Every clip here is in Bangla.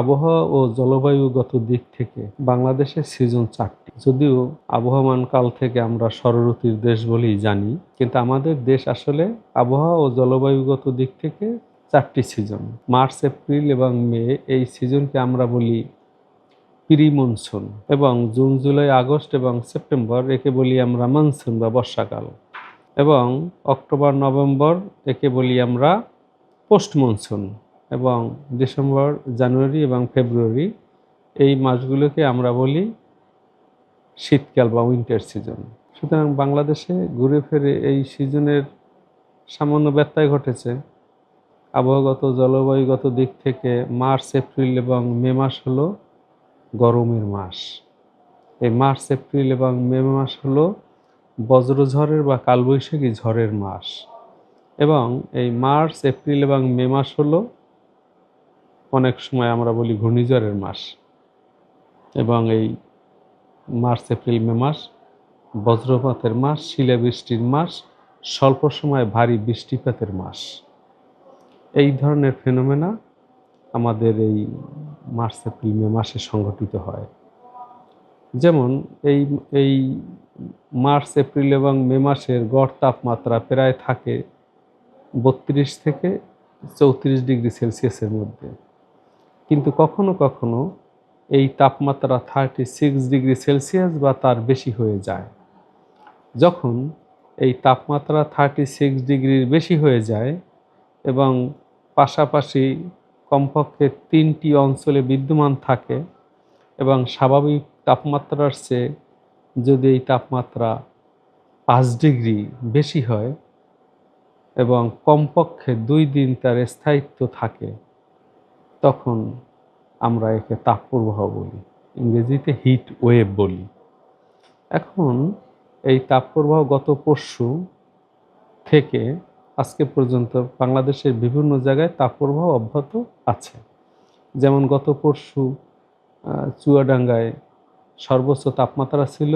আবহাওয়া ও জলবায়ুগত দিক থেকে বাংলাদেশের সিজন ৪টি। যদিও আবহমান কাল থেকে আমরা ষড়ঋতুর দেশ বলেই জানি, কিন্তু আমাদের দেশ আসলে আবহাওয়া ও জলবায়ুগত দিক থেকে ৪টি সিজন। মার্চ, এপ্রিল এবং মে এই সিজনকে আমরা বলি প্রি মনসুন, এবং জুন, জুলাই, আগস্ট এবং সেপ্টেম্বর একে বলি আমরা মনসুন বা বর্ষাকাল, এবং অক্টোবর, নভেম্বর একে বলি আমরা পোস্ট মনসুন, এবং ডিসেম্বর, জানুয়ারি এবং ফেব্রুয়ারি এই মাসগুলোকে আমরা বলি শীতকাল বা উইন্টার সিজন। সুতরাং বাংলাদেশে ঘুরে ফিরে এই সিজনের সামান্য ব্যত্যয় ঘটেছে। আবহাওয়াগত জলবায়ুগত দিক থেকে মার্চ, এপ্রিল এবং মে মাস হলো গরমের মাস। এই মার্চ, এপ্রিল এবং মে মাস হলো বজ্রঝড়ের বা কালবৈশাখী ঝড়ের মাস, এবং এই মার্চ, এপ্রিল এবং মে মাস হলো অনেক সময় আমরা বলি ঘূর্ণিঝড়ের মাস, এবং এই মার্চ, এপ্রিল, মে মাস বজ্রপাতের মাস, শিলাবৃষ্টির মাস, স্বল্প সময়ে ভারী বৃষ্টিপাতের মাস। এই ধরনের ফেনোমেনা আমাদের এই মার্চ, এপ্রিল, মে মাসে সংঘটিত হয়। যেমন এই এই মার্চ, এপ্রিল এবং মে মাসের গড় তাপমাত্রা প্রায় থাকে ৩২ থেকে ৩৪ ডিগ্রি সেলসিয়াসের মধ্যে, কিন্তু কখনো কখনো এই তাপমাত্রা 36 ডিগ্রি সেলসিয়াস বা তার বেশি হয়ে যায়। যখন এই তাপমাত্রা 36 ডিগ্রির বেশি হয়ে যায় এবং পাশাপাশি কমপক্ষে 3টি অঞ্চলে বিদ্যমান থাকে, এবং স্বাভাবিক তাপমাত্রার চেয়ে যদি এই তাপমাত্রা 5 ডিগ্রি বেশি হয় এবং কমপক্ষে 2 দিন তার স্থায়িত্ব থাকে, তখন আমরা একে তাপপ্রবাহ বলি, ইংরেজিতে হিট ওয়েভ বলি। এখন এই তাপপ্রবাহ গত পরশু থেকে আজকে পর্যন্ত বাংলাদেশের বিভিন্ন জায়গায় তাপপ্রবাহ অব্যাহত আছে। যেমন গত পরশু চুয়াডাঙ্গায় সর্বোচ্চ তাপমাত্রা ছিল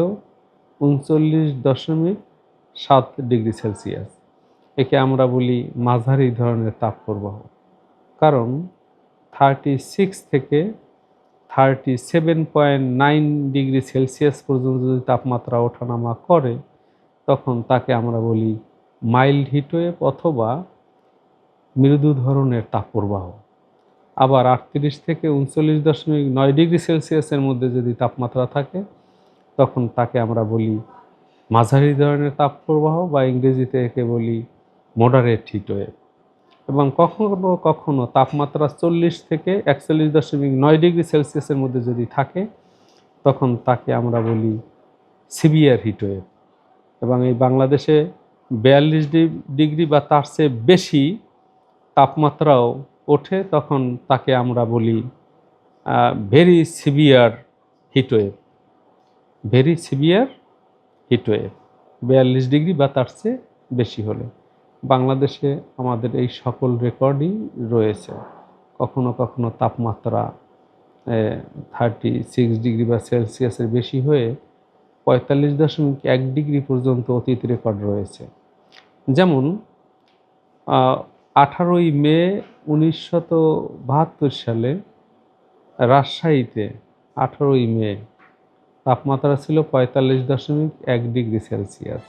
39.7 ডিগ্রি সেলসিয়াস। একে আমরা বলি মাঝারি ধরনের তাপপ্রবাহ, কারণ 36 থেকে 37.9 ডিগ্রি সেলসিয়াস পর্যন্ত যদি তাপমাত্রা ওঠানামা করে, তখন তাকে আমরা বলি মাইল্ড হিটওয়েভ অথবা মৃদু ধরনের তাপপ্রবাহ। আবার 38 থেকে 39.9 ডিগ্রি সেলসিয়াসের মধ্যে যদি তাপমাত্রা থাকে, তখন তাকে আমরা বলি মাঝারি ধরনের তাপপ্রবাহ বা ইংরেজিতে একে বলি মডারেট হিটওয়েভ। এবং কখনো কখনো তাপমাত্রা 40 থেকে 41.9 ডিগ্রি সেলসিয়াসের মধ্যে যদি থাকে, তখন তাকে আমরা বলি সিভিয়ার হিটওয়েভ। এবং এই বাংলাদেশে 42 ডিগ্রি বা তার চেয়ে বেশি তাপমাত্রাও ওঠে, তখন তাকে আমরা বলি very severe heatwave. Very severe heatwave 42 degree বা তার চেয়ে বেশি হলে। বাংলাদেশে আমাদের এই সকল রেকর্ডই রয়েছে। কখনো কখনো তাপমাত্রা 36 ডিগ্রি বা সেলসিয়াসের বেশি হয়ে 45.1 ডিগ্রি পর্যন্ত অতীত রেকর্ড রয়েছে। যেমন 18ই মে 1972 সালে রাজশাহীতে 18ই মে তাপমাত্রা ছিল 45.1 ডিগ্রি সেলসিয়াস।